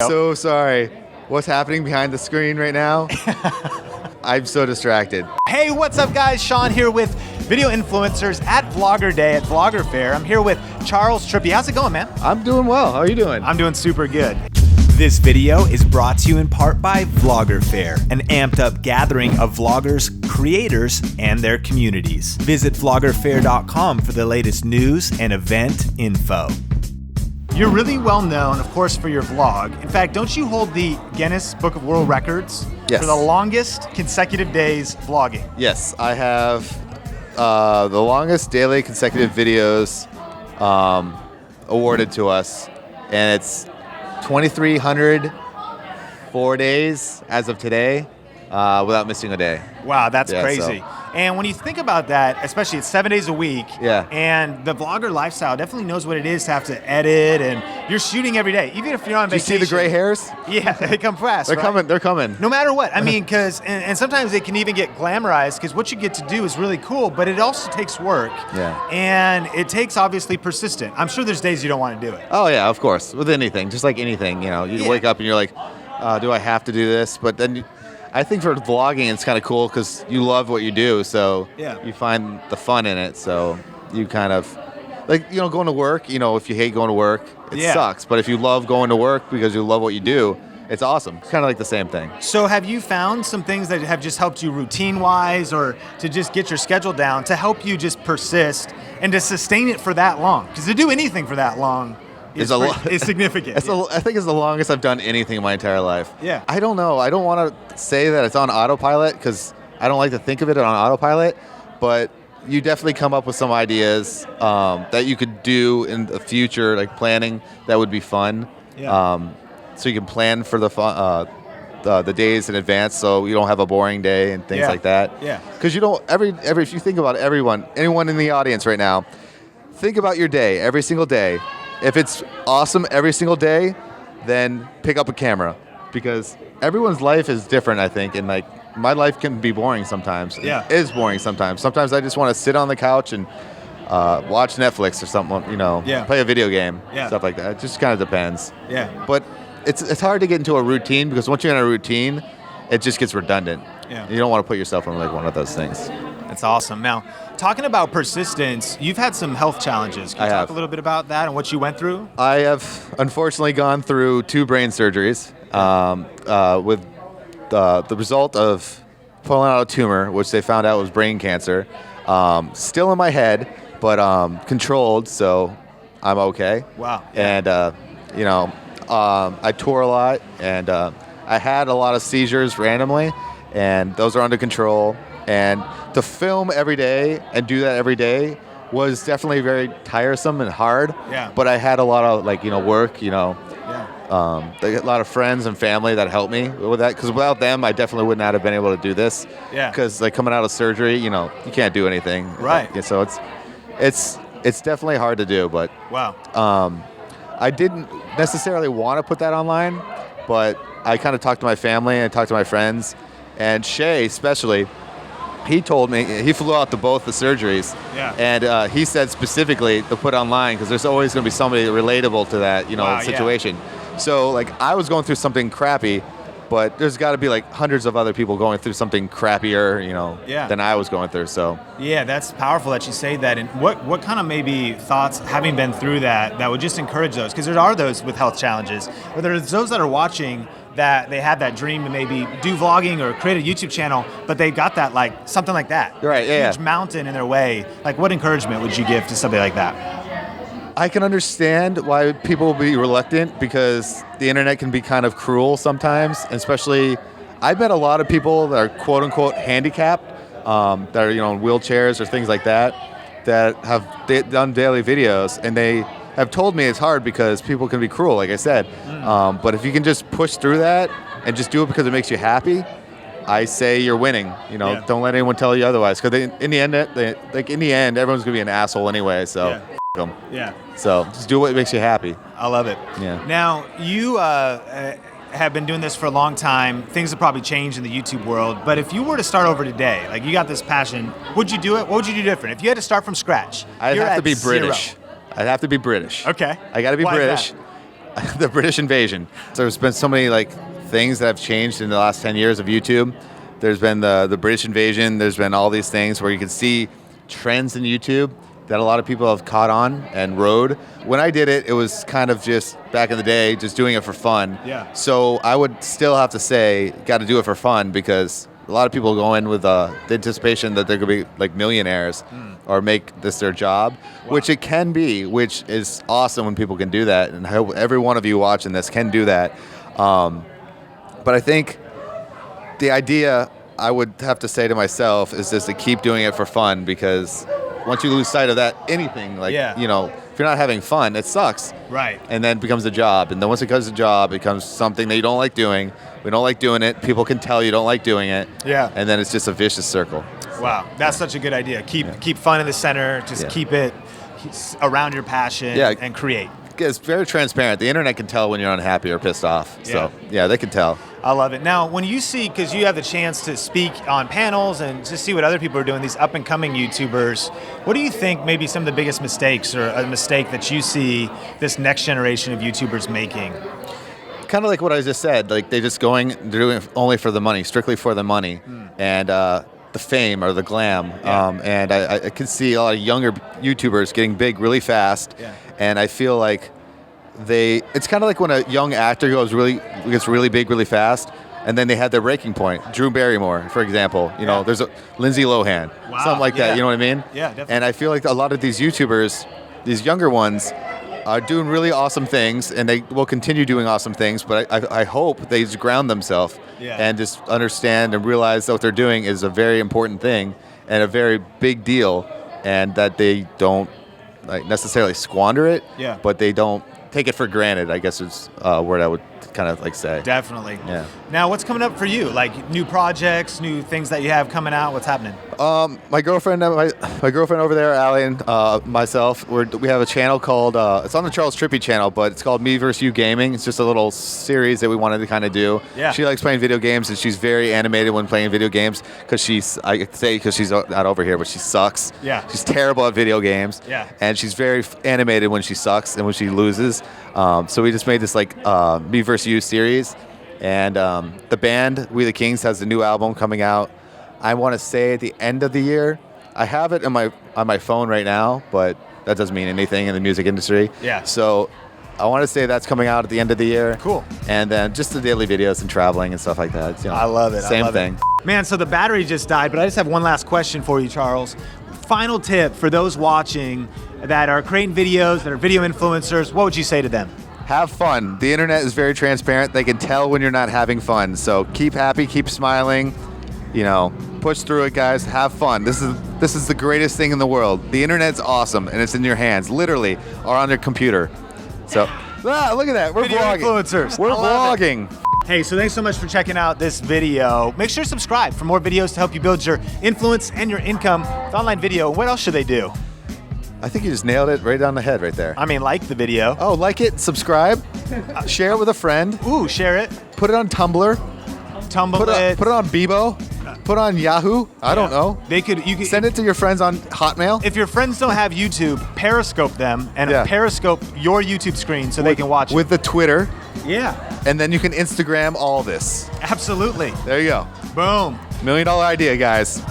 So sorry. What's happening behind the screen right now? I'm so distracted. Hey, what's up guys? Sean here with video influencers at Vlogger Day at VloggerFair. I'm here with Charles Trippy. How's it going, man? I'm doing well. How are you doing? I'm doing super good. This video is brought to you in part by VloggerFair, an amped up gathering of vloggers, creators, and their communities. Visit VloggerFair.com for the latest news and event info. You're really well known, of course, for your vlog. In fact, don't you hold the Guinness Book of World Records for the longest consecutive days vlogging? Yes, I have the longest daily consecutive videos awarded to us, and it's 2,304 days as of today without missing a day. Wow, that's crazy. And when you think about that, especially it's 7 days a week, and the vlogger lifestyle definitely knows what it is to have to edit, and you're shooting every day, even if you're on vacation. Do you see the gray hairs? Yeah, they come fast. They're coming. They're coming. No matter what. I mean, because and sometimes it can even get glamorized because what you get to do is really cool, but it also takes work. Yeah. And it takes obviously persistent. I'm sure there's days you don't want to do it. Oh yeah, of course. With anything, just like anything, you know, you wake up and you're like, do I have to do this? But then. I think for vlogging, it's kind of cool because you love what you do, so you find the fun in it. So you kind of, like, you know, going to work, you know, if you hate going to work, it sucks. But if you love going to work because you love what you do, it's awesome. It's kind of like the same thing. So have you found some things that have just helped you routine-wise or to just get your schedule down to help you just persist and to sustain it for that long? Because to do anything for that long is significant. I think it's the longest I've done anything in my entire life. Yeah. I don't know. I don't want to say that it's on autopilot because I don't like to think of it on autopilot, but you definitely come up with some ideas that you could do in the future, like planning, that would be fun. Yeah. So you can plan for the days in advance so you don't have a boring day and things like that. Yeah. Because you don't, if you think about anyone in the audience right now, think about your day, every single day. If it's awesome every single day, then pick up a camera because everyone's life is different, I think. And like my life can be boring sometimes. Yeah. It is boring sometimes. Sometimes I just want to sit on the couch and watch Netflix or something, you know, play a video game, stuff like that. It just kind of depends. Yeah. But it's hard to get into a routine because once you're in a routine, it just gets redundant. Yeah. You don't want to put yourself in like one of those things. That's awesome. Now, talking about persistence, you've had some health challenges. Can you talk a little bit about that and what you went through? I have unfortunately gone through 2 brain surgeries with the result of pulling out a tumor, which they found out was brain cancer. Still in my head, but controlled, so I'm okay. Wow. And, you know, I tore a lot, and I had a lot of seizures randomly, and those are under control. And to film every day and do that every day was definitely very tiresome and hard. Yeah. But I had a lot of, like, you know, work, you know. Yeah. A lot of friends and family that helped me with that. Because without them, I definitely would not have been able to do this. Yeah. Because, like, coming out of surgery, you know, you can't do anything. Right. Yeah, so it's definitely hard to do. But wow. I didn't necessarily want to put that online. But I kind of talked to my family and I talked to my friends. And Shay, especially, he told me, he flew out to both the surgeries, and he said specifically to put online because there's always going to be somebody relatable to that, you know, situation. Yeah. So, like, I was going through something crappy, but there's got to be, like, hundreds of other people going through something crappier, you know, than I was going through, so. Yeah, that's powerful that you say that. And what kind of maybe thoughts, having been through that would just encourage those? Because there are those with health challenges, but there's those that are watching that they had that dream to maybe do vlogging or create a YouTube channel, but they got that, like, something like that. Right, huge mountain in their way. Like, what encouragement would you give to somebody like that? I can understand why people will be reluctant because the internet can be kind of cruel sometimes, especially I've met a lot of people that are quote unquote handicapped, that are, you know, in wheelchairs or things like that have done daily videos, and they have told me it's hard because people can be cruel, like I said. But if you can just push through that and just do it because it makes you happy, I say you're winning. You know, don't let anyone tell you otherwise. Because in the end, everyone's gonna be an asshole anyway. So f them. Yeah. So just do what makes you happy. I love it. Yeah. Now you have been doing this for a long time. Things have probably changed in the YouTube world. But if you were to start over today, like you got this passion, would you do it? What would you do different? If you had to start from scratch, I'd have to be British. I'd have to be British. Okay. I got to be Why British. the British invasion. So there's been so many like things that have changed in the last 10 years of YouTube. There's been the British invasion. There's been all these things where you can see trends in YouTube that a lot of people have caught on and rode. When I did it, it was kind of just back in the day, just doing it for fun. Yeah. So I would still have to say, got to do it for fun, because a lot of people go in with the anticipation that they're going to be like millionaires or make this their job, which it can be, which is awesome when people can do that. And I hope every one of you watching this can do that. But I think the idea I would have to say to myself is just to keep doing it for fun, because once you lose sight of that, anything, like, you know, if you're not having fun, it sucks. Right. And then it becomes a job. And then once it becomes a job, it becomes something that you don't like doing. We don't like doing it. People can tell you don't like doing it. Yeah. And then it's just a vicious circle. Wow. That's such a good idea. Keep fun in the center. Just keep it around your passion and create. It's very transparent. The internet can tell when you're unhappy or pissed off. So, yeah, they can tell. I love it. Now, when you see, because you have the chance to speak on panels and just see what other people are doing, these up-and-coming YouTubers, what do you think maybe some of the biggest mistakes or a mistake that you see this next generation of YouTubers making? Kind of like what I just said. Like, they're doing it only for the money, strictly for the money. And the fame or the glam. And I can see a lot of younger YouTubers getting big really fast. And I feel like it's kind of like when a young actor gets really big really fast, and then they had their breaking point. Drew Barrymore, for example. You know, there's a Lindsay Lohan, something like that. You know what I mean? Yeah, definitely. And I feel like a lot of these YouTubers, these younger ones, are doing really awesome things, and they will continue doing awesome things. But I hope they just ground themselves and just understand and realize that what they're doing is a very important thing and a very big deal, and that they don't like necessarily squander it, but they don't take it for granted, I guess is a word I would kind of like say. Definitely. Yeah. Now, what's coming up for you? Like new projects, new things that you have coming out? What's happening? My girlfriend over there, Allie, and myself, we have a channel called, it's on the Charles Trippy channel, but it's called Me vs. You Gaming. It's just a little series that we wanted to kind of do. Yeah. She likes playing video games, and she's very animated when playing video games, because she's not over here, but she sucks. Yeah. She's terrible at video games. Yeah. And she's very animated when she sucks and when she loses. So we just made this like Me vs. You series. And the band, We the Kings, has a new album coming out, I want to say at the end of the year. I have it on my phone right now, but that doesn't mean anything in the music industry. Yeah. So I want to say that's coming out at the end of the year. Cool. And then just the daily videos and traveling and stuff like that. You know, I love it. Same thing. Man, so the battery just died, but I just have one last question for you, Charles. Final tip for those watching that are creating videos, that are video influencers, what would you say to them? Have fun. The internet is very transparent. They can tell when you're not having fun. So keep happy, keep smiling, you know, push through it, guys. Have fun. This is the greatest thing in the world. The internet's awesome, and it's in your hands, literally, or on your computer. So, look at that. We're video vlogging. Influencers. We're vlogging. Hey, so thanks so much for checking out this video. Make sure to subscribe for more videos to help you build your influence and your income with online video. What else should they do? I think you just nailed it right on the head right there. I mean, like the video. Oh, like it, subscribe, share it with a friend. Ooh, share it. Put it on Tumblr. Put it on Bebo. Put it on Yahoo. I don't know. You could send it to your friends on Hotmail. If your friends don't have YouTube, Periscope them and Periscope your YouTube screen so they can watch it. With the Twitter. Yeah. And then you can Instagram all this. Absolutely. There you go. Boom. $1 million idea, guys.